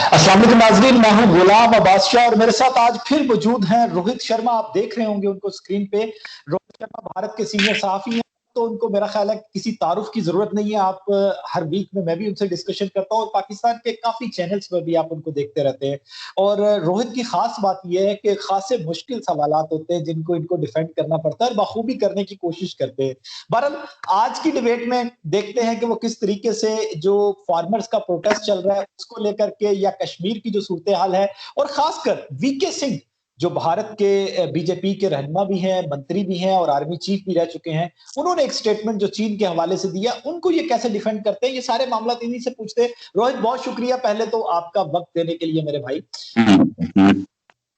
अस्सलाम वालेकुम नाज़रीन, मैं हूं गुलाम अब्बास शाह और मेरे साथ आज फिर मौजूद हैं रोहित शर्मा। आप देख रहे होंगे उनको स्क्रीन पे। रोहित शर्मा भारत के सीनियर सहाफी हैं, तो उनको मेरा ख्याल है किसी तारुफ की जरूरत नहीं है। आप हर वीक में मैं भी उनसे डिस्कशन करता हूं और पाकिस्तान के काफी चैनल्स पर भी आप उनको देखते रहते हैं। और रोहित की खास बात यह है कि खासे मुश्किल सवालात होते हैं जिनको इनको डिफेंड करना पड़ता है और बखूबी करने की कोशिश करते हैं। बहरहाल आज की डिबेट में देखते हैं कि वो किस तरीके से जो फार्मर्स का प्रोटेस्ट चल रहा है उसको लेकर के, या कश्मीर की जो सूरत हाल है, और खासकर वीके सिंह जो भारत के बीजेपी के रहनुमा भी हैं, मंत्री भी हैं और आर्मी चीफ भी रह चुके हैं, उन्होंने एक स्टेटमेंट जो चीन के हवाले से दिया, उनको ये कैसे डिफेंड करते हैं, ये सारे मामला इन्हीं से पूछते हैं। रोहित, बहुत शुक्रिया पहले तो आपका वक्त देने के लिए मेरे भाई।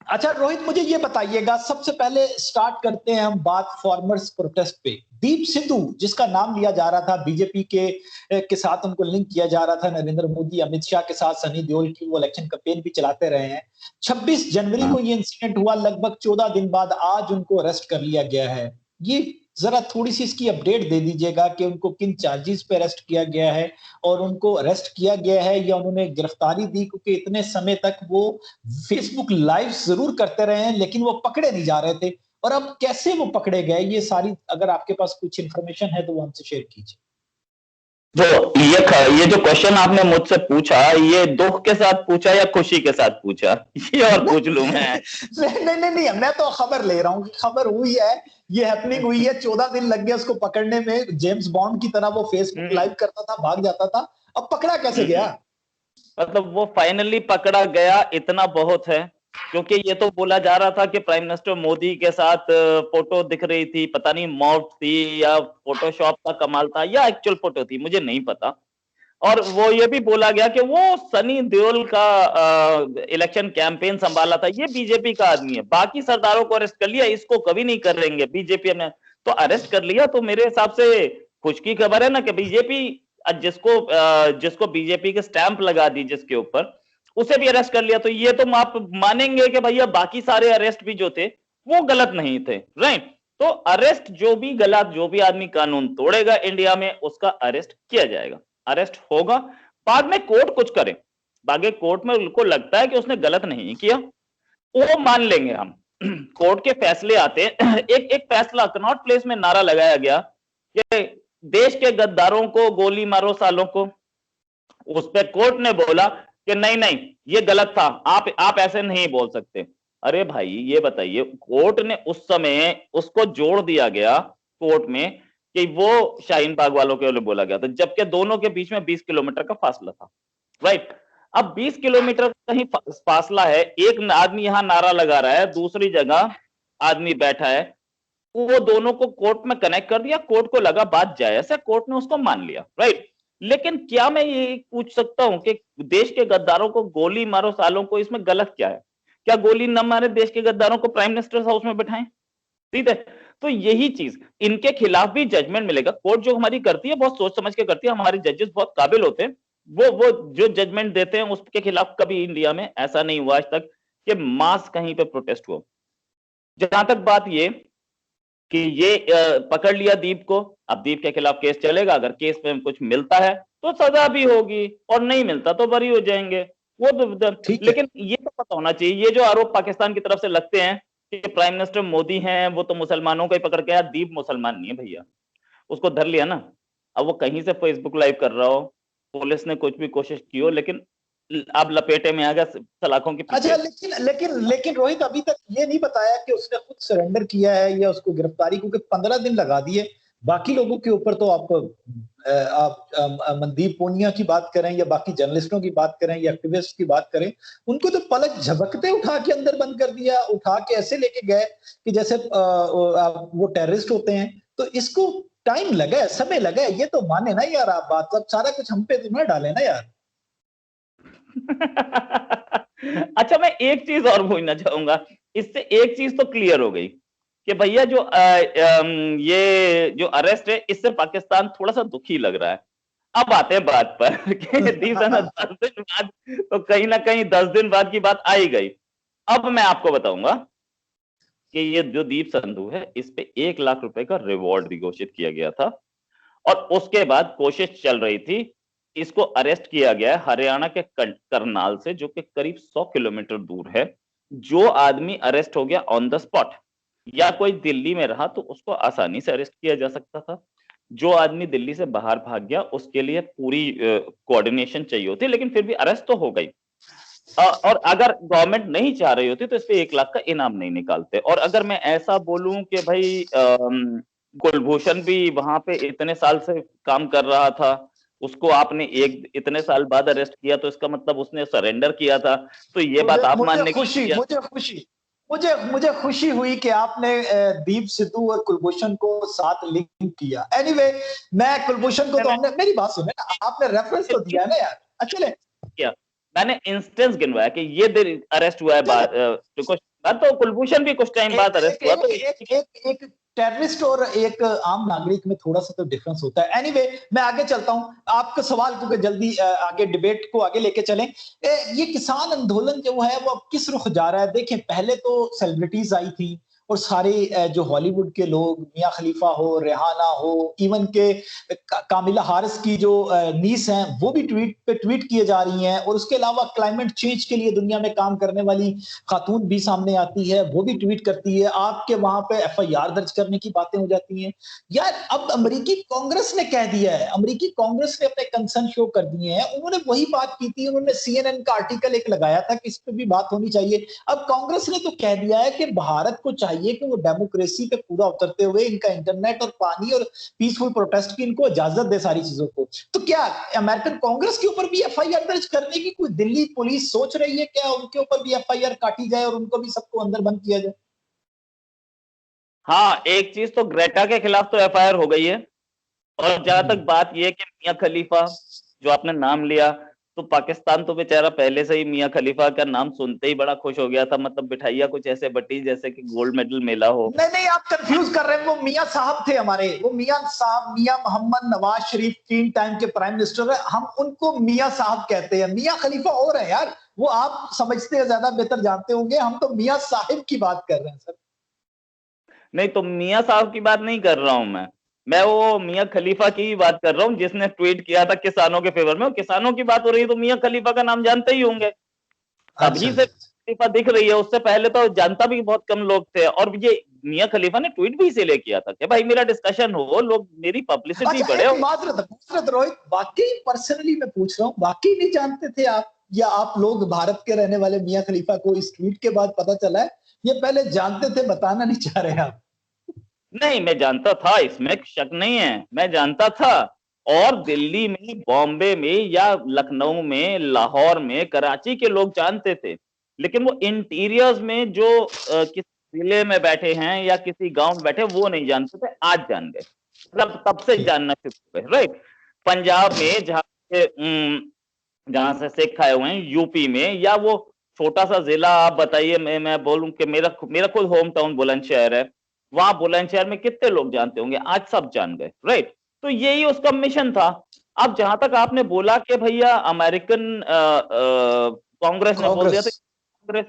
अच्छा रोहित, मुझे ये बताइएगा, सबसे पहले स्टार्ट करते हैं हम बात फार्मर्स प्रोटेस्ट पे। दीप सिद्धू जिसका नाम लिया जा रहा था, बीजेपी के साथ उनको लिंक किया जा रहा था, नरेंद्र मोदी अमित शाह के साथ सनी देओल की वो इलेक्शन कैंपेन भी चलाते रहे हैं। 26 जनवरी को ये इंसिडेंट हुआ, लगभग 14 दिन बाद आज उनको अरेस्ट कर लिया गया है। ये जरा थोड़ी सी इसकी अपडेट दे दीजिएगा कि उनको किन चार्जेस पे अरेस्ट किया गया है, और उनको अरेस्ट किया गया है या उन्होंने गिरफ्तारी दी, क्योंकि इतने समय तक वो फेसबुक लाइव जरूर करते रहे हैं लेकिन वो पकड़े नहीं जा रहे थे, और अब कैसे वो पकड़े गए, ये सारी अगर आपके पास कुछ इंफॉर्मेशन है तो वो हमसे शेयर कीजिए। तो ये जो क्वेश्चन आपने मुझसे पूछा, ये दुख के साथ पूछा या खुशी के साथ पूछा, ये और पूछ लूं मैं? नहीं, मैं तो खबर ले रहा हूँ कि खबर हुई है, ये हैपनिंग हुई है, 14 दिन लग गए उसको पकड़ने में। जेम्स बॉन्ड की तरह वो फेसबुक लाइव करता था, भाग जाता था, अब पकड़ा कैसे गया? मतलब वो फाइनली पकड़ा गया, इतना बहुत है। क्योंकि ये तो बोला जा रहा था कि प्राइम मिनिस्टर मोदी के साथ फोटो दिख रही थी, पता नहीं मॉर्फ थी या फोटोशॉप का कमाल था या एक्चुअल फोटो थी, मुझे नहीं पता। और वो ये भी बोला गया कि वो सनी देओल का इलेक्शन कैंपेन संभाला था, ये बीजेपी का आदमी है, बाकी सरदारों को अरेस्ट कर लिया, इसको कभी नहीं करेंगे बीजेपी ने तो अरेस्ट कर लिया। तो मेरे हिसाब से खुश की खबर है ना कि बीजेपी जिसको बीजेपी के स्टैंप लगा दी जिसके ऊपर, उसे भी अरेस्ट कर लिया। तो ये तो आप मानेंगे कि भैया बाकी सारे अरेस्ट भी जो थे वो गलत नहीं थे, राइट? तो अरेस्ट जो भी गलत, जो भी आदमी कानून तोड़ेगा इंडिया में, उसका अरेस्ट किया जाएगा, अरेस्ट होगा। बाद में कोर्ट कुछ करे, बाकी कोर्ट में उनको लगता है कि उसने गलत नहीं किया, वो मान लेंगे हम। कोर्ट के फैसले आते हैं। एक फैसला कनॉट प्लेस में नारा लगाया गया कि देश के गद्दारों को गोली मारो सालों को। उस पर कोर्ट ने बोला कि नहीं नहीं, ये गलत था, आप ऐसे नहीं बोल सकते। अरे भाई ये बताइए, कोर्ट ने उस समय उसको जोड़ दिया गया कोर्ट में कि वो शाहीन बाग वालों के लिए बोला गया था, जबकि दोनों के बीच में 20 किलोमीटर का फासला था, राइट? अब 20 किलोमीटर का ही फासला है, एक आदमी यहां नारा लगा रहा है, दूसरी जगह आदमी बैठा है, वो दोनों को कोर्ट में कनेक्ट कर दिया, कोर्ट को लगा बात जायज है, कोर्ट ने उसको मान लिया, राइट? लेकिन क्या मैं ये पूछ सकता हूं कि देश के गद्दारों को गोली मारो सालों को, इसमें गलत क्या है? क्या गोली न मारे देश के गद्दारों को प्राइम मिनिस्टर हाउस में बैठाएं? ठीक है। तो यही चीज, इनके खिलाफ भी जजमेंट मिलेगा। कोर्ट जो हमारी करती है बहुत सोच समझ के करती है, हमारे जजेस बहुत काबिल होते हैं, वो जो जजमेंट देते हैं उसके खिलाफ कभी इंडिया में ऐसा नहीं हुआ आज तक कि मास कहीं पे प्रोटेस्ट हुआ। जहां तक बात ये कि ये पकड़ लिया दीप को, अब दीप के खिलाफ केस चलेगा, अगर केस में कुछ मिलता है तो सजा भी होगी, और नहीं मिलता तो बरी हो जाएंगे। वो तो लेकिन ये तो पता होना चाहिए, ये जो आरोप पाकिस्तान की तरफ से लगते हैं कि प्राइम मिनिस्टर मोदी हैं वो तो मुसलमानों को ही पकड़ के आया, दीप मुसलमान नहीं है भैया, उसको धर लिया ना। अब वो कहीं से फेसबुक लाइव कर रहा हो, पुलिस ने कुछ भी कोशिश की हो, लेकिन अब लपेटे में आ गया सलाखों के पीछे। अच्छा, लेकिन रोहित, अभी तक ये नहीं बताया कि उसने खुद सरेंडर किया है या उसको गिरफ्तारी, क्योंकि 15 दिन लगा दिए। बाकी लोगों के ऊपर तो आप मनदीप पूनिया की बात करें या बाकी जर्नलिस्टों की बात करें या एक्टिविस्ट की बात करें, उनको तो पलक झपकते उठा के अंदर बंद कर दिया, उठा के ऐसे लेके गए कि जैसे वो टेररिस्ट होते हैं। तो इसको टाइम लगा है, समय लगा है, ये तो माने ना यार आप बात, अब सारा कुछ हम पे तो ना डाले ना यार। अच्छा, मैं एक चीज और पूछना चाहूंगा, इससे एक चीज तो क्लियर हो गई कि भैया ये जो अरेस्ट है, इससे पाकिस्तान थोड़ा सा दुखी लग रहा है। अब आते हैं बात पर कि 10 दिन बाद, तो कहीं ना कहीं 10 दिन बाद की बात आई गई। अब मैं आपको बताऊंगा कि ये जो दीप संधू है, इस पे 1 लाख रुपए का रिवॉर्ड भी घोषित किया गया था, और उसके बाद कोशिश चल रही थी इसको अरेस्ट किया गया है हरियाणा के करनाल से, जो कि करीब 100 किलोमीटर दूर है। जो आदमी अरेस्ट हो गया ऑन द स्पॉट, या कोई दिल्ली में रहा तो उसको आसानी से अरेस्ट किया जा सकता था। जो आदमी दिल्ली से बाहर भाग गया उसके लिए पूरी कोऑर्डिनेशन चाहिए होती, लेकिन फिर भी अरेस्ट तो हो गई। और अगर गवर्नमेंट नहीं चाह रही होती तो इस पे 1 लाख का इनाम नहीं निकालते। और अगर मैं ऐसा बोलूं कि भाई कुलभूषण भी वहां पे इतने साल से काम कर रहा था, उसको आपने इतने साल बाद अरेस्ट किया, तो इसका मतलब उसने सरेंडर किया था। तो ये मुझे बात आप मुझे मानने की खुशी नहीं है। मुझे खुशी मुझे मुझे खुशी हुई कि आपने दीप सिद्धू और कुलभूषण को साथ लिंक किया। एनीवे, मैं कुलभूषण को तो हमने, मेरी बात सुने ना, आपने रेफरेंस तो दिया ना यार। चले किया, मैंने इंस्टेंस गिनवाया कि ये दिन अरेस्ट हुआ है चले कुछ बाद, तो कुलभूषण भी कुछ टाइम बाद एक अरेस्ट हुआ। एक तो एक एक एक टेररिस्ट और एक आम नागरिक में थोड़ा सा तो डिफरेंस होता है। एनीवे, मैं आगे चलता हूं आपका सवाल, क्योंकि जल्दी आगे डिबेट को आगे लेके चलें। ये किसान आंदोलन जो है वो अब किस रुख जा रहा है? देखें, पहले तो सेलिब्रिटीज आई थी और सारे जो हॉलीवुड के लोग, मियां खलीफा हो, रेहाना हो, इवन के कामिला हारिस की जो नीस हैं, वो भी ट्वीट पे ट्वीट किए जा रही हैं। और उसके अलावा क्लाइमेट चेंज के लिए दुनिया में काम करने वाली खातून भी सामने आती है, वो भी ट्वीट करती है। आपके वहां पे एफआईआर दर्ज करने की बातें हो जाती हैं। यार, अब अमेरिकी कांग्रेस ने कह दिया है, अमेरिकी कांग्रेस ने अपने कंसर्न शो कर दिए हैं। उन्होंने वही बात की थी, उन्होंने सीएनएन का आर्टिकल एक लगाया था कि इस पे भी बात होनी चाहिए। अब कांग्रेस ने तो कह दिया है कि भारत को चाहिए कि वो डेमोक्रेसी पे पूरा उतरते हुए इनका इंटरनेट और पानी और पीसफुल प्रोटेस्ट की इनको इजाजत दे सारी चीजों को। तो क्या अमेरिकन कांग्रेस के ऊपर भी एफआईआर दर्ज करने की कोई दिल्ली पुलिस सोच रही है? क्या उनके ऊपर भी एफआईआर काटी जाए और उनको भी सबको अंदर बंद किया जाए? हाँ, एक चीज तो ग्रेटा के खिलाफ तो एफआईआर हो गई है। और जहां तक बात यह है कि मियां खलीफा जो आपने नाम लिया, तो पाकिस्तान तो बेचारा पहले से ही मियां खलीफा का नाम सुनते ही बड़ा खुश हो गया था। मतलब मिठाइयाँ कुछ ऐसे बटी जैसे कि गोल्ड मेडल मिला हो। नहीं नहीं, आप कंफ्यूज कर रहे हैं। वो मियां साहब थे हमारे, वो मियां साहब, मियां मोहम्मद नवाज शरीफ तीन टाइम के प्राइम मिनिस्टर है, हम उनको मियां साहब कहते हैं। मियां खलीफा और है यार, वो आप समझते हैं, ज्यादा बेहतर जानते होंगे। हम तो मियां साहिब की बात कर रहे हैं सर। नहीं, तो मियां साहब की बात नहीं कर रहा हूं मैं वो मियां खलीफा की ही बात कर रहा हूँ जिसने ट्वीट किया था किसानों के फेवर में। और किसानों की बात हो रही है तो मियां खलीफा का नाम जानते ही होंगे। अच्छा अभी से अच्छा। खलीफा दिख रही है, उससे पहले तो जानता भी बहुत कम लोग थे। और ये मियां खलीफा ने ट्वीट भी इसीलिए किया था कि भाई मेरा डिस्कशन हो, लोग मेरी पब्लिसिटी अच्छा, बढ़े। एक माजरत रोहित, वाकई पर्सनली मैं पूछ रहा हूँ, वाकई नहीं जानते थे आप, या आप लोग भारत के रहने वाले मियां खलीफा को इस ट्वीट के बाद पता चला है? ये पहले जानते थे, बताना नहीं चाह रहे आप? नहीं, मैं जानता था, इसमें शक नहीं है, मैं जानता था। और दिल्ली में, बॉम्बे में या लखनऊ में, लाहौर में, कराची के लोग जानते थे। लेकिन वो इंटीरियर्स में जो किसी जिले में बैठे हैं या किसी गांव में बैठे, वो नहीं जानते थे। आज जान गए, मतलब तब से ठीक। जानना शुरू हो गए। राइट। पंजाब में जहां से सिख आए हुए हैं, यूपी में, या वो छोटा सा जिला आप बताइए, मैं बोलूं कि मेरा मेरा खुद होम टाउन बुलंदशहर है। वहां बुलंदशहर में कितने लोग जानते होंगे, आज सब जान गए। राइट। तो यही उसका मिशन था। अब जहां तक आपने बोला कि भैया अमेरिकन कांग्रेस ने बोल दिया कांग्रेस। था, कांग्रेस,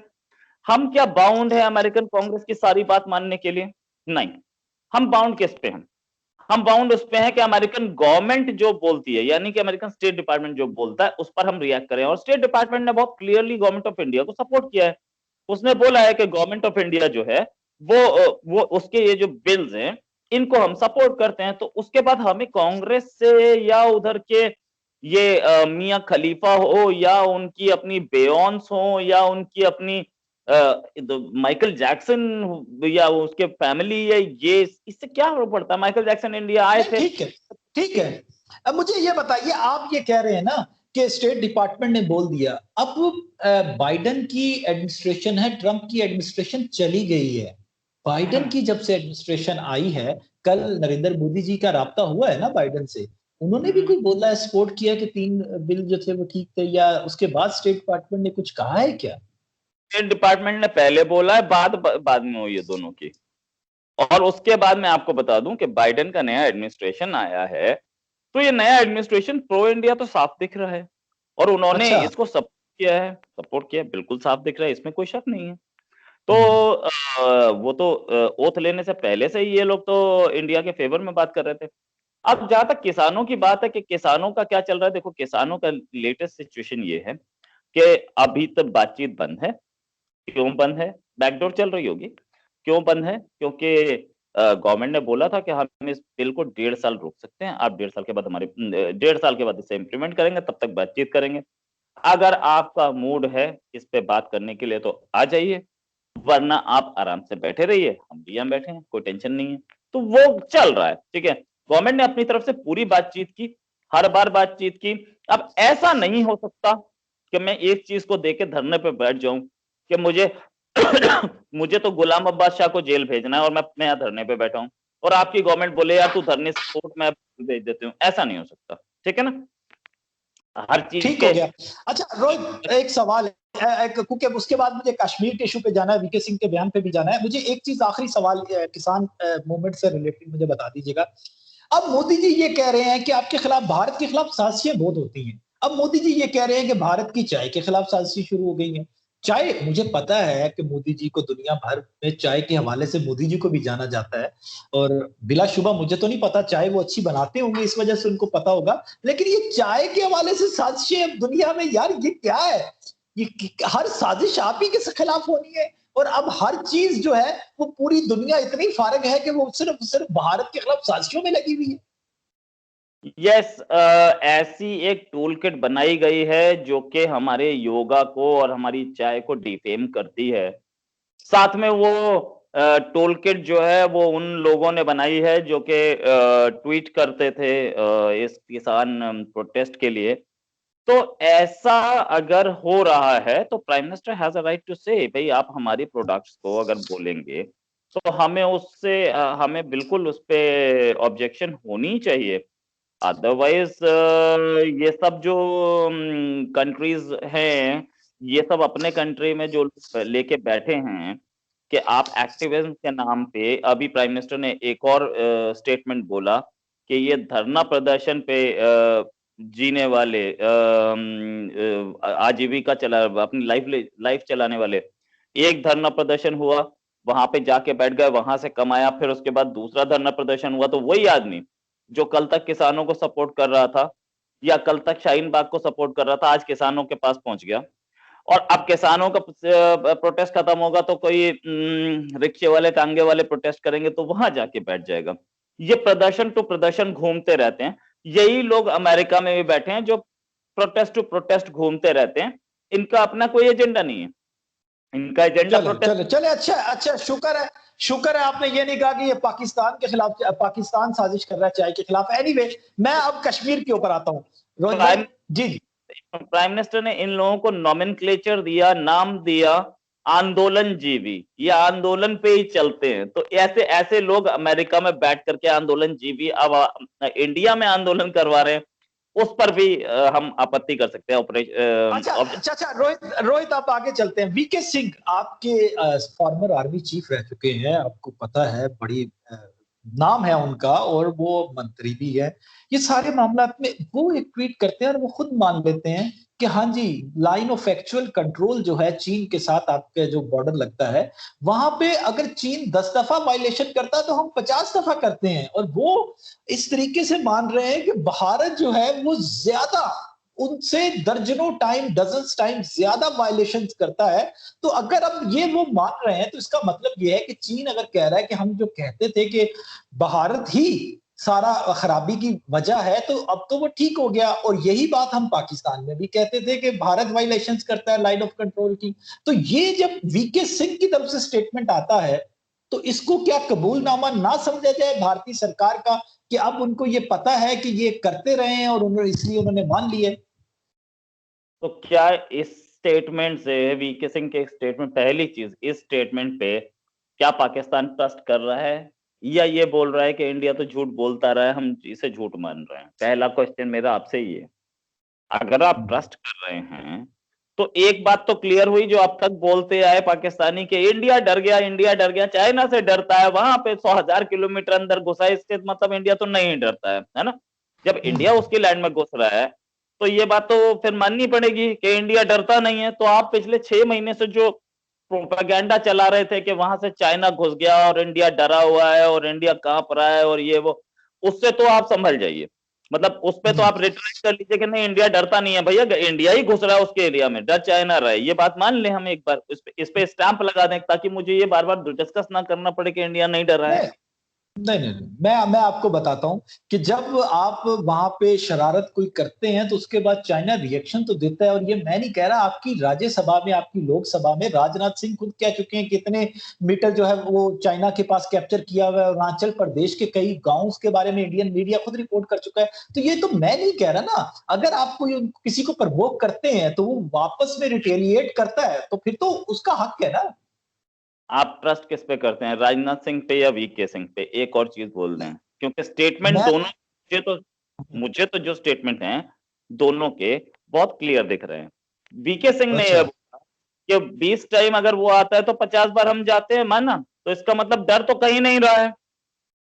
हम क्या बाउंड है अमेरिकन कांग्रेस की सारी बात मानने के लिए? नहीं। हम बाउंड किस पे हैं? हम बाउंड उस पे हैं कि अमेरिकन गवर्नमेंट जो बोलती है, यानी कि अमेरिकन स्टेट डिपार्टमेंट जो बोलता है, उस पर हम रिएक्ट करें। और स्टेट डिपार्टमेंट ने बहुत क्लियरली गवर्नमेंट ऑफ इंडिया को सपोर्ट किया है। उसने बोला है कि गवर्नमेंट ऑफ इंडिया जो है, वो उसके ये जो बिल्स हैं, इनको हम सपोर्ट करते हैं। तो उसके बाद हमें कांग्रेस से या उधर के ये मियां खलीफा हो, या उनकी अपनी बेयॉन्स हो, या उनकी अपनी माइकल जैक्सन या उसके फैमिली, या ये इससे क्या फर्क पड़ता है? माइकल जैक्सन इंडिया आए नहीं, थे। ठीक है, ठीक है। अब मुझे ये बताइए, आप ये कह रहे हैं ना कि स्टेट डिपार्टमेंट ने बोल दिया। अब बाइडेन की एडमिनिस्ट्रेशन है, ट्रंप की एडमिनिस्ट्रेशन चली गई है। बाइडेन की जब से एडमिनिस्ट्रेशन आई है, कल नरेंद्र मोदी जी का राब्ता हुआ है ना बाइडेन से, उन्होंने भी कोई बोला है, सपोर्ट किया कि 3 बिल जो थे वो ठीक थे? या उसके बाद स्टेट डिपार्टमेंट ने कुछ कहा है क्या? स्टेट डिपार्टमेंट ने पहले बोला है, बाद में हुई है दोनों की। और उसके बाद मैं आपको बता दूं कि बाइडेन का नया एडमिनिस्ट्रेशन आया है। तो ये नया एडमिनिस्ट्रेशन प्रो इंडिया तो साफ दिख रहा है। और उन्होंने अच्छा। इसको सपोर्ट किया है, बिल्कुल साफ दिख रहा है, इसमें कोई शक नहीं है। तो वो तो ओथ लेने से पहले से ही ये लोग तो इंडिया के फेवर में बात कर रहे थे। अब जहां तक किसानों की बात है कि किसानों का क्या चल रहा है, देखो किसानों का लेटेस्ट सिचुएशन ये है कि अभी तक बातचीत बंद है। क्यों बंद है? बैकडोर चल रही होगी। क्यों बंद है? क्योंकि गवर्नमेंट ने बोला था कि हम इस बिल को 1.5 साल रोक सकते हैं, आप 1.5 साल के बाद 1.5 साल के बाद इसे इम्प्लीमेंट करेंगे, तब तक बातचीत करेंगे। अगर आपका मूड है इस पे बात करने के लिए तो आ जाइए, वरना आप आराम से बैठे रहिए, हम भी यहाँ बैठे हैं, कोई टेंशन नहीं है। तो वो चल रहा है, ठीक है। गवर्नमेंट ने अपनी तरफ से पूरी बातचीत की, हर बार बातचीत की। अब ऐसा नहीं हो सकता कि मैं एक चीज को देके धरने पे बैठ जाऊं कि मुझे मुझे तो गुलाम अब्बास शाह को जेल भेजना है और मैं यहाँ धरने पे बैठा हूं, और आपकी गवर्नमेंट बोले यार तू धरने से कोर्ट में भेज देती हूँ। ऐसा नहीं हो सकता, ठीक है ना। हर चीज ठीक हो के गया। अच्छा रोहित, एक सवाल है, क्योंकि उसके बाद मुझे कश्मीर के इशू पे जाना है, वीके सिंह के बयान पे भी जाना है। मुझे एक चीज आखिरी सवाल किसान मूवमेंट से रिलेटेड मुझे बता दीजिएगा। अब मोदी जी ये कह रहे हैं कि आपके खिलाफ, भारत के खिलाफ साजिशें बहुत होती हैं। अब मोदी जी ये कह रहे हैं कि भारत की चाय के खिलाफ साजिशें शुरू हो गई हैं। चाय, मुझे पता है कि मोदी जी को दुनिया भर में चाय के हवाले से मोदी जी को भी जाना जाता है, और बिलाशुबा मुझे तो नहीं पता चाय वो अच्छी बनाते होंगे, इस वजह से उनको पता होगा। लेकिन ये चाय के हवाले से साजिशें अब दुनिया में, यार ये क्या है? ये हर साजिश आप ही के खिलाफ होनी है, और अब हर चीज जो है वो पूरी दुनिया इतनी फारग है कि वो सिर्फ सिर्फ भारत के खिलाफ साजिशों में लगी हुई है। यस, ऐसी एक टूल किट बनाई गई है जो कि हमारे योगा को और हमारी चाय को डिफेम करती है। साथ में वो टूल किट जो है वो उन लोगों ने बनाई है जो कि ट्वीट करते थे इस किसान प्रोटेस्ट के लिए। तो ऐसा अगर हो रहा है तो prime minister has a right to say भाई आप हमारी प्रोडक्ट्स को अगर बोलेंगे तो हमें उससे हमें बिल्कुल उस पे ऑब्जेक्शन होनी चाहिए। अदरवाइज ये सब जो कंट्रीज हैं, ये सब अपने कंट्री में जो लेके बैठे हैं कि आप एक्टिविज्म के नाम पे, अभी प्राइम मिनिस्टर ने एक और स्टेटमेंट बोला कि ये धरना प्रदर्शन पे जीने वाले आजीविका चला अपनी लाइफ चलाने वाले, एक धरना प्रदर्शन हुआ, वहां पे जाके बैठ गए, वहां से कमाया, फिर उसके बाद दूसरा धरना प्रदर्शन हुआ, तो वही आदमी जो कल तक किसानों को सपोर्ट कर रहा था या कल तक शाहीन बाग को सपोर्ट कर रहा था, आज किसानों के पास पहुंच गया। और अब किसानों का प्रोटेस्ट खत्म होगा तो कोई रिक्शे वाले टांगे वाले प्रोटेस्ट करेंगे तो वहां जाके बैठ जाएगा। ये प्रदर्शन टू प्रदर्शन घूमते रहते हैं। यही लोग अमेरिका में भी बैठे हैं जो प्रोटेस्ट टू प्रोटेस्ट घूमते रहते हैं। इनका अपना कोई एजेंडा नहीं है, इनका एजेंडा चले प्रोटेस्ट। चले चले, अच्छा अच्छा, शुक्र है, शुक्र है आपने ये नहीं कहा कि ये पाकिस्तान के खिलाफ, पाकिस्तान साजिश कर रहा है चाय के खिलाफ। एनीवे, मैं अब कश्मीर के ऊपर आता हूँ रोहित भाई। प्राइम जी जी। प्राइम मिनिस्टर ने इन लोगों को नॉमेनक्लेचर दिया, नाम दिया आंदोलन जीवी। ये आंदोलन पे ही चलते हैं, तो ऐसे ऐसे लोग अमेरिका में बैठ करके आंदोलन जीवी अब इंडिया में आंदोलन करवा रहे हैं। उस पर भी हम आपत्ति कर सकते हैं। अच्छा ऑपरेशन अच्छा अच्छा, रोहित रोहित, आप आगे चलते हैं। वीके सिंह आपके फॉर्मर आर्मी चीफ रह चुके हैं, आपको पता है, बड़ी नाम है उनका, और वो मंत्री भी है। ये सारे मामला में वो एक ट्वीट करते हैं और वो खुद मान लेते हैं कि हाँ जी, लाइन ऑफ एक्चुअल कंट्रोल जो है चीन के साथ, आपके जो बॉर्डर लगता है वहां पे, अगर चीन 10 दफा वायलेशन करता है तो हम 50 दफा करते हैं। और वो इस तरीके से मान रहे हैं कि भारत जो है वो ज्यादा, उनसे दर्जनों टाइम, डजन टाइम ज्यादा वायलेशन करता है। तो अगर अब ये वो मान रहे हैं तो इसका मतलब ये है कि चीन अगर कह रहा है कि हम जो कहते थे कि भारत ही सारा खराबी की वजह है, तो अब तो वो ठीक हो गया। और यही बात हम पाकिस्तान में भी कहते थे कि भारत वायलेशन करता है लाइन ऑफ कंट्रोल की। तो ये जब वीके सिंह की तरफ से स्टेटमेंट आता है, तो इसको क्या कबूलनामा ना समझा जाए भारतीय सरकार का, कि अब उनको ये पता है कि ये करते रहे हैं और उन्होंने, इसलिए उन्होंने मान लिया? तो क्या इस स्टेटमेंट से, वीके सिंह के स्टेटमेंट, पहली चीज इस स्टेटमेंट पे क्या पाकिस्तान ट्रस्ट कर रहा है या ये बोल रहा है कि इंडिया तो झूठ बोलता रहा है, हम इसे झूठ मान रहे हैं? पहला क्वेश्चन मेरा आपसे ये है। अगर आप ट्रस्ट कर रहे हैं तो एक बात तो क्लियर हुई जो अब तक बोलते आए पाकिस्तानी के इंडिया डर गया, इंडिया डर गया, चाइना से डरता है, वहां पे 100,000 किलोमीटर अंदर घुसा है, इसके मतलब इंडिया तो नहीं डरता है ना। जब इंडिया उसकी लैंड में घुस रहा है तो ये बात तो फिर माननी पड़ेगी कि इंडिया डरता नहीं है। तो आप पिछले 6 महीने से जो प्रोपेगेंडा चला रहे थे कि वहां से चाइना घुस गया और इंडिया डरा हुआ है और इंडिया कांप रहा है और ये वो, उससे तो आप संभल जाइए, मतलब उस पे तो आप रिट्राइट कर लीजिए कि नहीं इंडिया डरता नहीं है भैया, इंडिया ही घुस रहा है उसके एरिया में, डर चाइना रहा है, ये बात मान ले हम एक बार, इस पे स्टैंप लगा दें ताकि मुझे ये बार बार डिस्कस ना करना पड़े कि इंडिया नहीं डर रहा है। नहीं नहीं नहीं, मैं आपको बताता हूं कि जब आप वहां पे शरारत कोई करते हैं तो उसके बाद चाइना रिएक्शन तो देता है। और ये मैं नहीं कह रहा, आपकी राज्यसभा में, आपकी लोकसभा में राजनाथ सिंह खुद कह चुके हैं कितने मीटर जो है वो चाइना के पास कैप्चर किया हुआ है। अरुणाचल प्रदेश के कई गांव के बारे में इंडियन मीडिया खुद रिपोर्ट कर चुका है। तो ये तो मैं नहीं कह रहा ना, अगर आप कोई किसी को प्रवोक करते हैं तो वो वापस में रिटेलिएट करता है तो फिर तो उसका हक है ना। आप ट्रस्ट किस पे करते हैं, राजनाथ सिंह पे या वीके सिंह पे? एक और चीज बोल दें, क्योंकि स्टेटमेंट मैं दोनों, मुझे तो जो स्टेटमेंट हैं दोनों के बहुत क्लियर दिख रहे हैं। वीके सिंह ने अच्छा कि 20 टाइम अगर वो आता है तो 50 बार हम जाते हैं, माना, तो इसका मतलब डर तो कहीं नहीं रहा है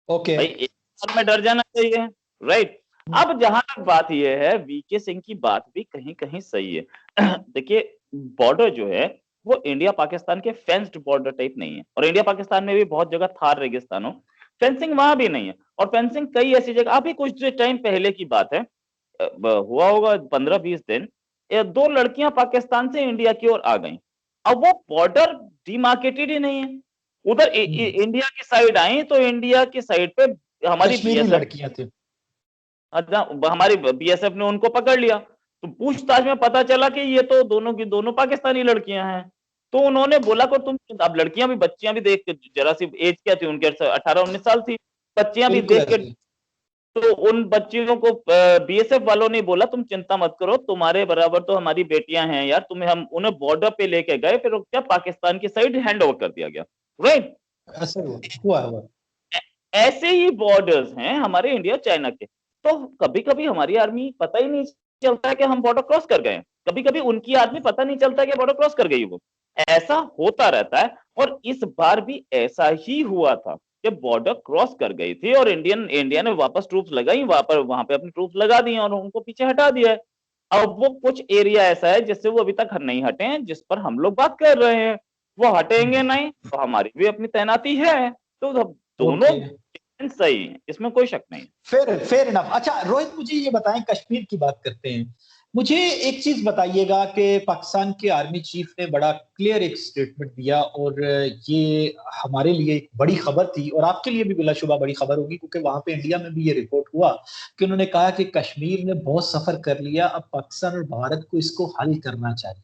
ओके। भाई, एक बार में डर जाना चाहिए, राइट। अब जहां तक बात यह है, वीके सिंह की बात भी कहीं कहीं सही है। देखिए बॉर्डर जो है वो इंडिया पाकिस्तान के फेंस्ड बॉर्डर टाइप नहीं है, और इंडिया पाकिस्तान में भी बहुत जगह थार रेगिस्तान हो, फेंसिंग वहां भी नहीं है। और फेंसिंग कई ऐसी जगह, अभी कुछ टाइम पहले की बात है, हुआ होगा 15-20 दिन, दो लड़कियां पाकिस्तान से इंडिया की ओर आ गई। अब वो बॉर्डर डिमार्केटेड ही नहीं है, उधर इंडिया की साइड आई तो इंडिया की साइड पे हमारी कश्मीरी बीएसएफ, लड़कियां थी। हमारी बीएसएफ ने उनको पकड़ लिया, तो पूछताछ में पता चला कि ये तो दोनों की दोनों पाकिस्तानी लड़कियां हैं। तो उन्होंने बोला को तुम, अब लड़कियां भी, बच्चियां भी देख के, जरा सी एज क्या थी उनके, 18-19 साल थी, बच्चियां भी बिल्कुल देख के, ऐसे। तो उन बच्चियों को बीएसएफ वालों ने बोला तुम चिंता मत करो, तुम्हारे बराबर तो हमारी बेटियां हैं यार, तुम्हें हम उन्हें बॉर्डर पे लेके गए, फिर क्या पाकिस्तान की साइड हैंड ओवर कर दिया गया, राइट। ऐसा हुआ। ऐसे ही बॉर्डर्स हैं हमारे इंडिया चाइना के, तो कभी कभी हमारी आर्मी पता ही नहीं चलता है कि हम बॉर्डर क्रॉस कर गए, कभी कभी उनकी आर्मी पता नहीं चलता है कि बॉर्डर क्रॉस कर गई, वो ऐसा होता रहता है। और इस बार भी ऐसा ही हुआ था कि बॉर्डर क्रॉस कर गई थी और इंडिया ने वापस ट्रूप्स लगाई, वहां पे अपनी ट्रूप्स लगा दी और उनको पीछे हटा दिया है। अब वो कुछ एरिया ऐसा है जिससे वो अभी तक नहीं हटे हैं, जिस पर हम लोग बात कर रहे हैं, वो हटेंगे नहीं तो हमारी भी अपनी तैनाती है। तो दोनों ओके। सही है, इसमें कोई शक नहीं। Fair enough. अच्छा रोहित, मुझे ये बताएं, कश्मीर की बात करते हैं, मुझे एक चीज बताइएगा कि पाकिस्तान के आर्मी चीफ ने बड़ा क्लियर एक स्टेटमेंट दिया, और ये हमारे लिए एक बड़ी खबर थी और आपके लिए भी बिलाशुबा बड़ी खबर होगी, क्योंकि वहां पे इंडिया में भी ये रिपोर्ट हुआ कि उन्होंने कहा कि कश्मीर ने बहुत सफर कर लिया, अब पाकिस्तान और भारत को इसको हल करना चाहिए।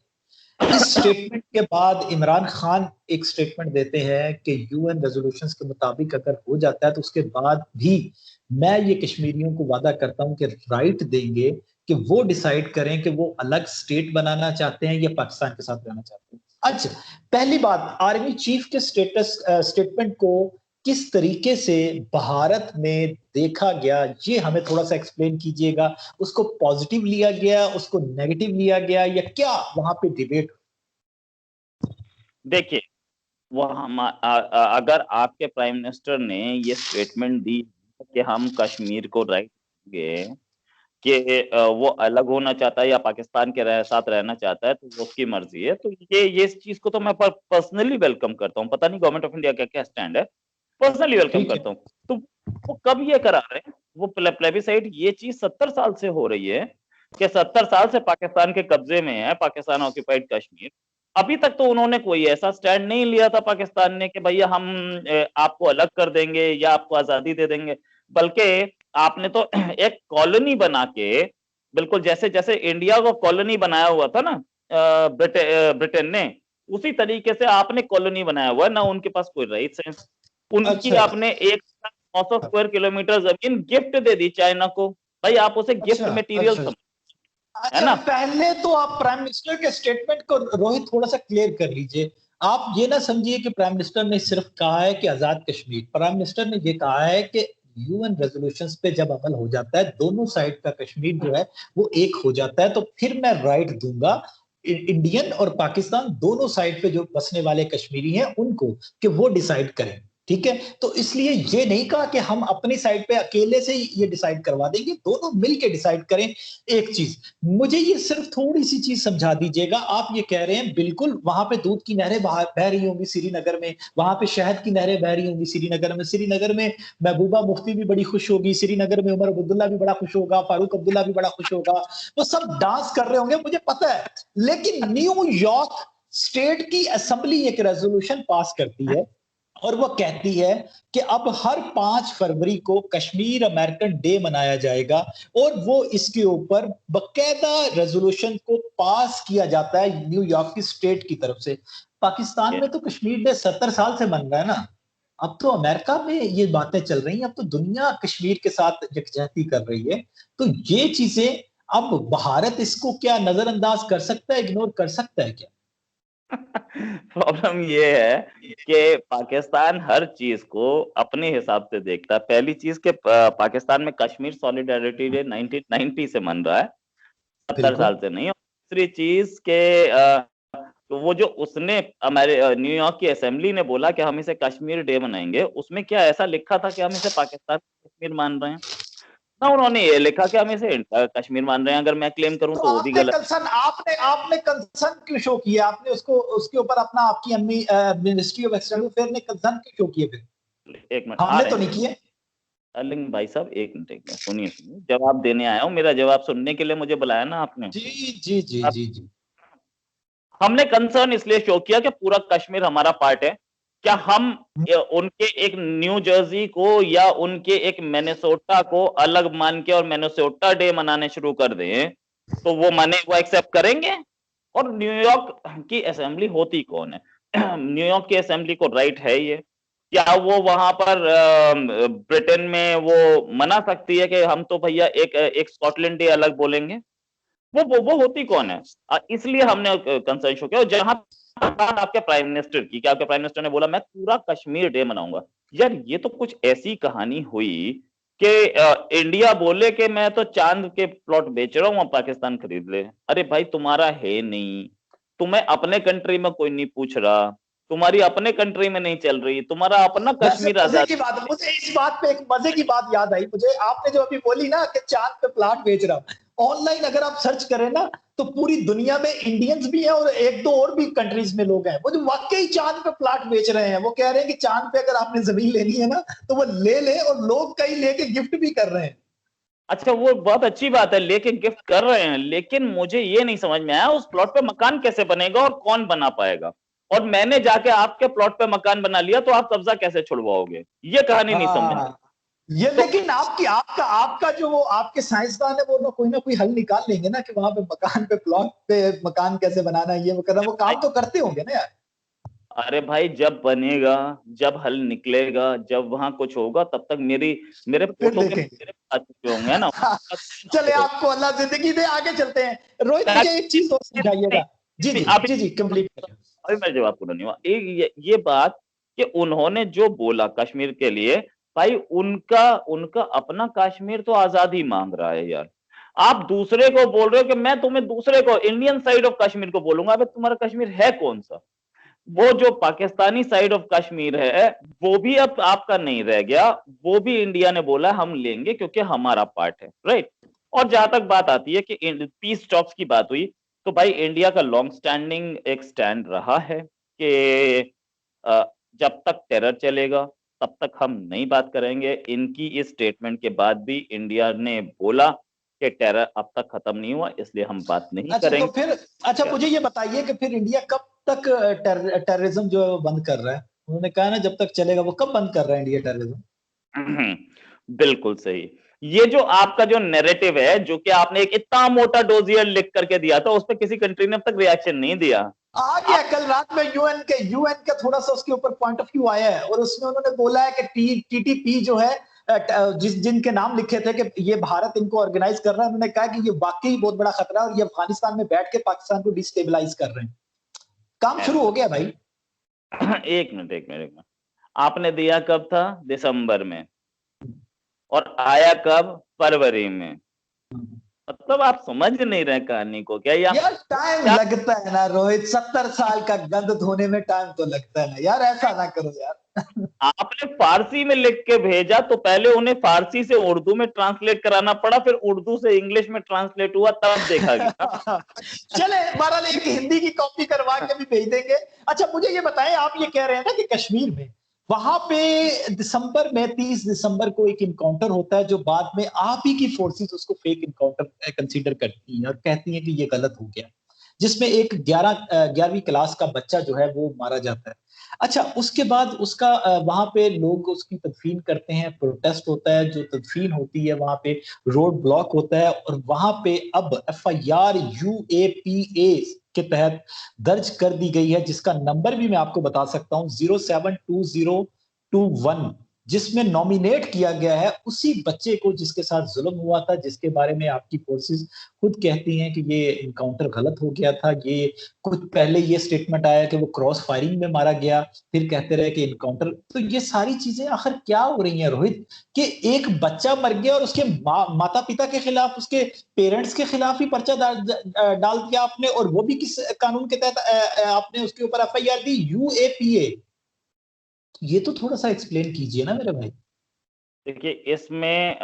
इस स्टेटमेंट के बाद इमरान खान एक स्टेटमेंट देते हैं कि यूएन रेजोल्यूशंस के मुताबिक अगर हो जाता है तो उसके बाद भी मैं ये कश्मीरियों को वादा करता हूं कि राइट देंगे कि वो डिसाइड करें कि वो अलग स्टेट बनाना चाहते हैं या पाकिस्तान के साथ रहना चाहते हैं। अच्छा, पहली बात, आर्मी चीफ के स्टेटमेंट को किस तरीके से भारत में देखा गया, ये हमें थोड़ा सा एक्सप्लेन कीजिएगा। उसको पॉजिटिव लिया गया, उसको नेगेटिव लिया गया, या क्या वहां पे डिबेट? देखिए, वो अगर आपके प्राइम मिनिस्टर ने ये स्टेटमेंट दी कि हम कश्मीर को राइट देंगे, कि वो अलग होना चाहता है या पाकिस्तान के साथ रहना चाहता है, तो वो उसकी मर्जी है। तो ये इस चीज को तो मैं पर्सनली वेलकम करता हूँ, पता नहीं गवर्नमेंट ऑफ इंडिया का क्या स्टैंड है, पर्सनली वेलकम ठीक है। करता हूँ। तो वो कब ये करा रहे हैं, वो प्लेबिसाइड, ये चीज 70 साल से हो रही है कि 70 साल से पाकिस्तान के कब्जे में है, पाकिस्तान ऑक्यूपाइड कश्मीर। अभी तक तो उन्होंने कोई ऐसा स्टैंड नहीं लिया था पाकिस्तान ने कि भैया हम आपको अलग कर देंगे या आपको आजादी दे देंगे, बल्कि आपने तो एक कॉलोनी बना के, बिल्कुल जैसे जैसे इंडिया को कॉलोनी बनाया हुआ था ना ब्रिटेन ने, उसी तरीके से आपने कॉलोनी बनाया हुआ है ना, उनके पास कोई राइट्स है, उनकी अच्छा आपने 1,900 स्क्वायर किलोमीटर जमीन गिफ्ट दे दी चाइना को, भाई आप उसे गिफ्ट अच्छा मटेरियल अच्छा समझ, है अच्छा, ना। पहले तो आप प्राइम मिनिस्टर के स्टेटमेंट को रोहित थोड़ा सा क्लियर कर लीजिए। आप ये ना समझिए कि प्राइम मिनिस्टर ने सिर्फ कहा है कि आजाद कश्मीर, प्राइम मिनिस्टर ने ये कहा है कि यूएन रेजोल्यूशंस पे जब अमल हो जाता है, दोनों साइड का कश्मीर जो है वो एक हो जाता है, तो फिर मैं राइट दूंगा इंडियन और पाकिस्तान दोनों साइड पे जो बसने वाले कश्मीरी हैं उनको, कि वो डिसाइड करें। ठीक है, तो इसलिए ये नहीं कहा कि हम अपनी साइड पे अकेले से ये डिसाइड करवा देंगे, दोनों मिलके डिसाइड करें। एक चीज मुझे ये सिर्फ थोड़ी सी चीज समझा दीजिएगा, आप ये कह रहे हैं बिल्कुल वहां पे दूध की नहरें बह रही होंगी श्रीनगर में, वहां पे शहद की नहरें बह रही होंगी श्रीनगर में महबूबा मुफ्ती भी बड़ी खुश होगी, श्रीनगर में उमर अब्दुल्ला भी बड़ा खुश होगा, फारूक अब्दुल्ला भी बड़ा खुश होगा, वो सब डांस कर रहे होंगे, मुझे पता है। लेकिन न्यूयॉर्क स्टेट की असेंबली एक रेजोल्यूशन पास करती है और वो कहती है कि अब हर 5 फरवरी को कश्मीर अमेरिकन डे मनाया जाएगा, और वो इसके ऊपर बकायदा रेजोल्यूशन को पास किया जाता है न्यूयॉर्क की स्टेट की तरफ से। पाकिस्तान में तो कश्मीर डे 70 साल से मन रहा है ना, अब तो अमेरिका में ये बातें चल रही हैं, अब तो दुनिया कश्मीर के साथ यकजहती कर रही है। तो ये चीजें अब भारत इसको क्या नजरअंदाज कर सकता है, इग्नोर कर सकता है क्या? प्रॉब्लम ये है कि पाकिस्तान हर चीज को अपने हिसाब से देखता है। पहली चीज के पाकिस्तान में कश्मीर सॉलिडारिटी डे 1990 से मन रहा है, 70 बिल्कुल। साल से नहीं। और दूसरी चीज के तो वो जो उसने हमारे न्यूयॉर्क की असेंबली ने बोला कि हम इसे कश्मीर डे मनाएंगे, उसमें क्या ऐसा लिखा था कि हम इसे पाकिस्तान कश्मीर मान रहे हैं? ना उन्होंने ये लिखा कि हम इसे कश्मीर मान रहे हैं। अगर मैं क्लेम करूं तो तो वो भी आपने गलत कंसर्न आपने आपने कंसर्न क्यों शो किया? आपने उसको उसके ऊपर अपना आपकी अम्मी मिनिस्ट्री ऑफ एक्सटर्नल अफेयर ने कंसर्न क्यों शो किए फिर? है। एक मिनट आ हमने रहे तो हैं। नहीं किए। अलिंग भाई साहब, एक मिनट सुनिए सुनिए, जवाब देने आया हूँ। मेरा जवाब सुनने के लिए मुझे बुलाया ना आपने। जी जी जी अब जी जी। हमने कंसर्न इसलिए शो किया कि पूरा कश्मीर हमारा पार्ट है। क्या हम उनके एक न्यू जर्सी को या उनके एक मिनेसोटा को अलग मान के और मिनेसोटा डे मनाने शुरू कर दें तो वो वो एक्सेप्ट करेंगे? और न्यूयॉर्क की असेंबली होती कौन है? न्यूयॉर्क की असेंबली को राइट है ये? क्या वो वहां पर ब्रिटेन में वो मना सकती है कि हम तो भैया एक एक स्कॉटलैंड डे अलग बोलेंगे? वो होती कौन है? इसलिए हमने कंसर्न शो किया। और जहां बात आपके प्राइम मिनिस्टर की, क्या आपके प्राइम मिनिस्टर ने बोला मैं पूरा कश्मीर डे मनाऊंगा। यार ये तो कुछ ऐसी कहानी हुई कि इंडिया बोले कि मैं तो चांद के प्लॉट बेच रहा हूं, पाकिस्तान खरीद ले। अरे भाई तुम्हारा है नहीं, तुम्हें अपने कंट्री में कोई नहीं पूछ रहा, तुम्हारी अपने कंट्री में नहीं चल रही, तुम्हारा अपना वैसे कश्मीर मजे आजाद। की बात, मुझे इस बात पे एक मजे की बात याद आई मुझे, आपने जो अभी बोली ना कि चांद पे प्लाट बेच रहा हूं, ऑनलाइन अगर आप सर्च करें ना तो पूरी दुनिया में इंडियंस भी हैं और एक दो और भी कंट्रीज में लोग हैं वो जो वाकई चांद पे प्लाट बेच रहे हैं। वो कह रहे हैं कि चांद पे अगर आपने जमीन लेनी है ना तो वो ले ले, और लोग कई लेके गिफ्ट भी कर रहे हैं। अच्छा वो बहुत अच्छी बात है, लेके गिफ्ट कर रहे हैं, लेकिन मुझे ये नहीं समझ में आया उस प्लॉट पे मकान कैसे बनेगा और कौन बना पाएगा? और मैंने जाके आपके प्लॉट पे मकान बना लिया तो आप कब्जा कैसे छुड़वाओगे? ये कहानी नहीं समझ। हाँ, ये तो लेकिन आपकी आपका आपका जो वो आपके साइंसदान है वो ना कोई हल निकाल लेंगे ना कि वहां पे मकान पे प्लॉट पे मकान कैसे बनाना है, ये वो करना, वो भाई, काम तो करते होंगे ना यार। अरे भाई जब बनेगा, जब हल निकलेगा, जब वहां कुछ होगा, तब तक मेरे तो फिर फोटो के देखेंगे। मेरे आ चुके होंगे ना। चले, आपको अल्लाह जिंदगी दे, आगे चलते हैं। रोहित मुझे एक चीज और समझाइएगा। जी जी अभी जी जी, कंप्लीट। अभी मैं जवाब पूरा नहीं हुआ। एक ये बात कि उन्होंने जो बोला कश्मीर के लिए, भाई उनका उनका अपना कश्मीर तो आजादी मांग रहा है यार। आप दूसरे को बोल रहे हो कि मैं तुम्हें दूसरे को इंडियन साइड ऑफ कश्मीर को बोलूंगा। अबे तुम्हारा कश्मीर है कौन सा? वो जो पाकिस्तानी साइड ऑफ कश्मीर है वो भी अब आपका नहीं रह गया। वो भी इंडिया ने बोला हम लेंगे क्योंकि हमारा पार्ट है, राइट? और जहां तक बात आती है कि पीस टॉक्स की बात हुई, तो भाई इंडिया का लॉन्ग स्टैंडिंग एक स्टैंड रहा है कि जब तक टेरर चलेगा तब तक हम नहीं बात करेंगे। इनकी इस स्टेटमेंट के बाद भी इंडिया ने बोला कि टेरर अब तक खत्म नहीं हुआ, इसलिए हम बात नहीं अच्छा तो फिर, अच्छा करेंगे। मुझे ये बताइए कि फिर इंडिया कब तक टेररिज्म जो है वो बंद कर रहा है? उन्होंने कहा ना जब तक चलेगा, वो कब बंद कर रहा है इंडिया टेररिज्म? बिल्कुल सही। ये जो आपका जो नैरेटिव है, जो कि आपने एक इतना मोटा डोजियर लिख करके दिया था, उस पे किसी कंट्री ने अब तक रिएक्शन नहीं दिया। आ गया, आप कल रात में यूएन का थोड़ा सा उसके ऊपर पॉइंट ऑफ व्यू आया है, और उसमें उन्होंने बोला है कि टीटीपी जो है जिनके नाम लिखे थे कि ये भारत इनको ऑर्गेनाइज कर रहा है, उन्होंने कहा कि ये वाकई बहुत बड़ा खतरा है और ये अफगानिस्तान में बैठ के पाकिस्तान को डिस्टेबलाइज कर रहे हैं। काम शुरू हो गया भाई। एक मिनट। आपने दिया कब था? दिसंबर में। और आया कब? फरवरी में। मतलब आप समझ नहीं रहे कहानी को क्या? यार टाइम क्या लगता है ना रोहित, 70 साल का गंद धोने में टाइम तो लगता है ना यार, ऐसा ना करो यार। आपने फारसी में लिख के भेजा तो पहले उन्हें फारसी से उर्दू में ट्रांसलेट कराना पड़ा, फिर उर्दू से इंग्लिश में ट्रांसलेट हुआ, तब देखा गया। चले बहरहाल एक हिंदी की कॉपी करवा के भी भेज देंगे। अच्छा मुझे ये बताएं, आप ये कह रहे हैं ना कि कश्मीर में वहां पे दिसंबर में 30 दिसंबर को एक इनकाउंटर होता है, जो बाद में आप ही की फोर्सेस उसको फेक इनकाउंटर कंसीडर करती हैं और कहती हैं कि ये गलत हो गया, जिसमें एक 11वीं क्लास का बच्चा जो है वो मारा जाता है। अच्छा उसके बाद उसका वहां पे लोग उसकी तदफीन करते हैं, प्रोटेस्ट होता है, जो तदफीन होती है वहां पे रोड ब्लॉक होता है, और वहां पे अब FIR UAPA के तहत दर्ज कर दी गई है, जिसका नंबर भी मैं आपको बता सकता हूं, 072021, जिसमें नॉमिनेट किया गया है उसी बच्चे को जिसके साथ जुल्म हुआ था, जिसके बारे में आपकी फोर्सेस खुद कहती हैं कि ये इनकाउंटर गलत हो गया था। ये कुछ पहले ये स्टेटमेंट आया कि वो क्रॉस फायरिंग में मारा गया, फिर कहते रहे कि इनकाउंटर। तो ये सारी चीजें आखिर क्या हो रही हैं रोहित, कि एक बच्चा मर गया और उसके माता पिता के खिलाफ, उसके पेरेंट्स के खिलाफ ही पर्चा डाल दिया आपने, और वो भी किस कानून के तहत आपने उसके ऊपर FIR दी, UAPA। ये तो थोड़ा सा एक्सप्लेन कीजिए ना मेरे भाई। देखिए इसमें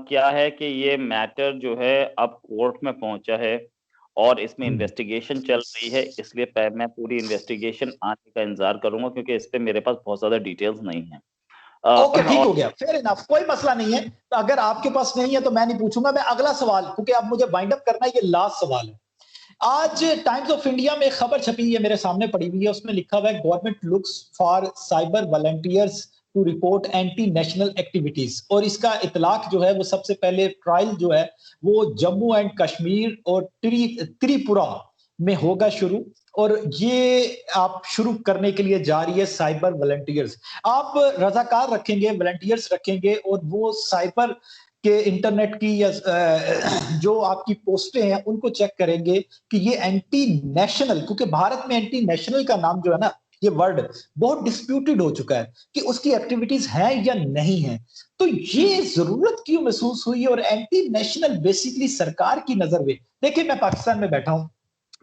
क्या है कि ये मैटर जो है अब कोर्ट में पहुंचा है और इसमें इन्वेस्टिगेशन चल रही है, इसलिए मैं पूरी इन्वेस्टिगेशन आने का इंतजार करूंगा, क्योंकि इस पे मेरे पास बहुत ज्यादा डिटेल्स नहीं है। ओके ठीक और हो गया, फेयर इनफ, कोई मसला नहीं है। तो अगर आपके पास नहीं है तो मैं नहीं पूछूंगा। मैं अगला सवाल, क्योंकि अब मुझे वाइंड अप करना है, ये लास्ट सवाल है। आज टाइम्स ऑफ इंडिया में एक खबर छपी है, मेरे सामने पड़ी हुई है, उसमें लिखा हुआ है government looks for cyber volunteers to report anti national activities. और इसका इतलाक जो है वो सबसे पहले ट्रायल जो है वो जम्मू एंड कश्मीर और त्रिपुरा में होगा शुरू। और ये आप शुरू करने के लिए जा रही है साइबर वॉलंटियर्स। आप रजाकार रखेंगे, वॉलंटियर्स रखेंगे, और वो साइबर के इंटरनेट की या जो आपकी पोस्टें हैं उनको चेक करेंगे कि ये एंटी नेशनल, क्योंकि भारत में एंटी नेशनल का नाम जो है ना, ये वर्ड बहुत डिस्प्यूटेड हो चुका है कि उसकी एक्टिविटीज है या नहीं है। तो ये जरूरत क्यों महसूस हुई, और एंटी नेशनल बेसिकली सरकार की नजर में, देखिए मैं पाकिस्तान में बैठा हूं,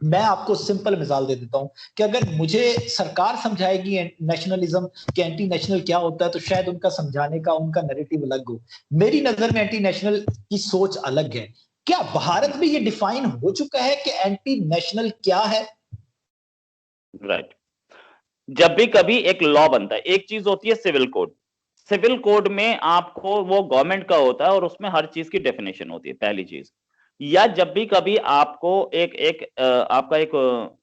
मैं आपको सिंपल मिसाल दे देता हूं कि अगर मुझे सरकार समझाएगी नेशनलिज्म के एंटी नेशनल क्या होता है, तो शायद उनका समझाने का उनका नैरेटिव अलग हो। मेरी नजर में एंटी नेशनल की सोच अलग है। क्या भारत में ये डिफाइन हो चुका है कि एंटी नेशनल क्या है? राइट, जब भी कभी एक लॉ बनता है, एक चीज होती है सिविल कोड। सिविल कोड में आपको वो गवर्नमेंट का होता है और उसमें हर चीज की डेफिनेशन होती है, पहली चीज। या जब भी कभी आपको एक एक आपका एक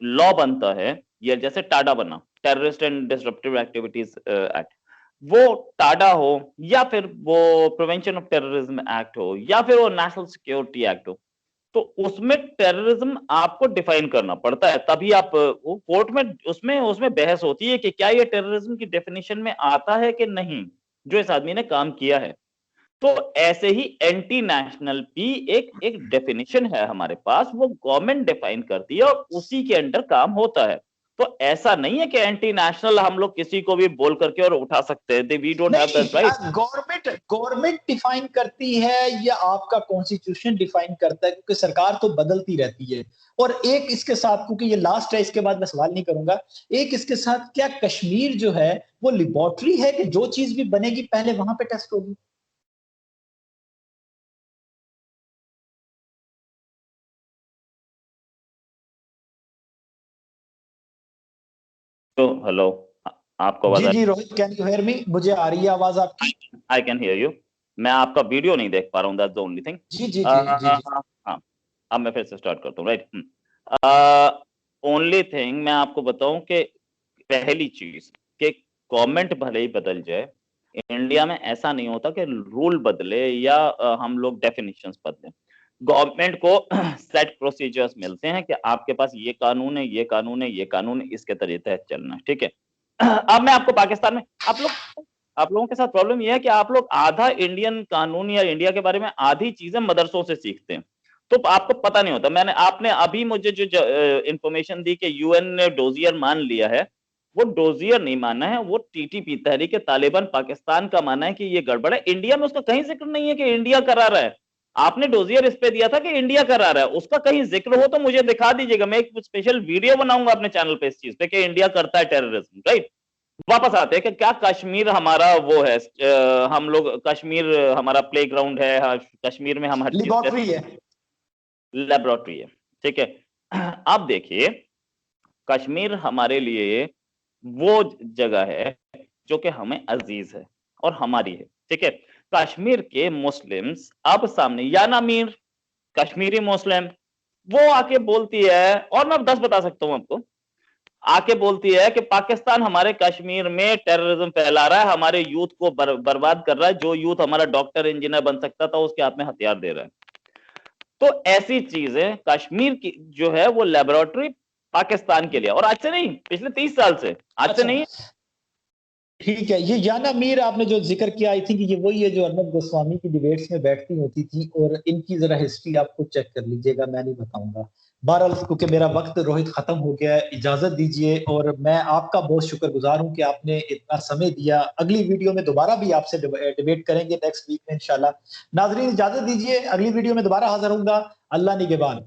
लॉ बनता है, या जैसे टाडा बना, terrorist and disruptive activities act, वो टाडा हो, या फिर वो प्रिवेंशन ऑफ टेररिज्म एक्ट हो, या फिर वो नेशनल सिक्योरिटी एक्ट हो, तो उसमें टेररिज्म आपको डिफाइन करना पड़ता है, तभी आप वो कोर्ट में उसमें उसमें बहस होती है कि क्या ये टेररिज्म की डेफिनेशन में आता है कि नहीं, जो इस आदमी ने काम किया है। तो ऐसे ही एंटी नेशनल भी एक एक डेफिनेशन है हमारे पास, वो गवर्नमेंट डिफाइन करती है और उसी के अंडर काम होता है। तो ऐसा नहीं है कि एंटी नेशनल हम लोग किसी को भी बोल करके और उठा सकते हैं, वी डोंट हैव नहीं, that right. Government government define करती है या आपका कॉन्स्टिट्यूशन डिफाइन करता है, क्योंकि सरकार तो बदलती रहती है। और एक इसके साथ, क्योंकि ये लास्ट है, इसके बाद मैं सवाल नहीं करूंगा, एक इसके साथ, क्या कश्मीर जो है वो लिबॉर्ट्री है कि जो चीज भी बनेगी पहले वहां पे टेस्ट होगी? तो हेलो, आपको आवाज जी आ जी Rohit, can you hear me? मुझे आ रही है आवाज आपकी। रही? I can hear you. मैं आपका वीडियो नहीं देख पा रहा हूँ, दैट्स द ओनली थिंग। जी जी जी जी जी। हाँ, अब मैं फिर से स्टार्ट करता हूँ, राइट। ओनली थिंग मैं आपको बताऊं कि पहली चीज कि गवर्नमेंट भले ही बदल जाए, इंडिया में ऐसा नहीं होता कि रूल बदले या हम लोग डेफिनेशंस बदले। गवर्नमेंट को सेट प्रोसीजर्स मिलते हैं कि आपके पास ये कानून है, ये कानून है, ये कानून है, इसके तहत चलना है, ठीक है। अब मैं आपको पाकिस्तान में, आप लोगों के साथ प्रॉब्लम यह है कि आप लोग आधा इंडियन कानून या इंडिया के बारे में आधी चीजें मदरसों से सीखते हैं, तो आपको पता नहीं होता। आपने अभी मुझे जो इंफॉर्मेशन दी कि यूएन ने डोजियर मान लिया है, वो डोजियर नहीं माना है, वो टीटीपी तहरीक तालिबान पाकिस्तान का माना है कि ये गड़बड़ है। इंडिया में उसका कहीं जिक्र नहीं है कि इंडिया करा रहा है। आपने डोजियर इस पे दिया था कि इंडिया करा रहा है, उसका कहीं जिक्र हो तो मुझे दिखा दीजिएगा, मैं एक स्पेशल वीडियो बनाऊंगा अपने चैनल पे इस चीज पे कि इंडिया करता है टेररिज्म, राइट। वापस आते हैं कि क्या कश्मीर हमारा वो है, हम लोग कश्मीर हमारा प्ले ग्राउंड है, कश्मीर में हम हर चीज लेबोरेटरी है, लेबोरेटरी है, ठीक है। आप देखिए, कश्मीर हमारे लिए वो जगह है जो कि हमें अजीज है और हमारी है, ठीक है। कश्मीर के मुस्लिम्स अब सामने, याना मीर कश्मीरी मुस्लिम, वो आके बोलती है, और मैं 10 बता सकता हूं आपको, आके बोलती है कि पाकिस्तान हमारे कश्मीर में टेररिज्म फैला रहा है, हमारे यूथ को बर्बाद कर रहा है, जो यूथ हमारा डॉक्टर इंजीनियर बन सकता था उसके हाथ में हथियार दे रहा है। तो ऐसी चीजें, कश्मीर की जो है वो लेबोरेटरी पाकिस्तान के लिए, और आज से नहीं, पिछले 30 साल से, आज से अच्छा नहीं। ठीक है। ये याना मीर आपने जो जिक्र किया, आई थिंक ये वही है जो अर्नब गोस्वामी की डिबेट्स में बैठती होती थी, और इनकी जरा हिस्ट्री आप खुद चेक कर लीजिएगा, मैं नहीं बताऊंगा। बहरहाल क्योंकि मेरा वक्त रोहित खत्म हो गया है, इजाजत दीजिए, और मैं आपका बहुत शुक्रगुजार हूं कि आपने इतना समय दिया। अगली वीडियो में दोबारा भी आपसे डिबेट करेंगे नेक्स्ट वीक में इंशाल्लाह। नाजरीन इजाजत दीजिए, अगली वीडियो में दोबारा हाजिर होऊंगा। अल्लाह निगहबान।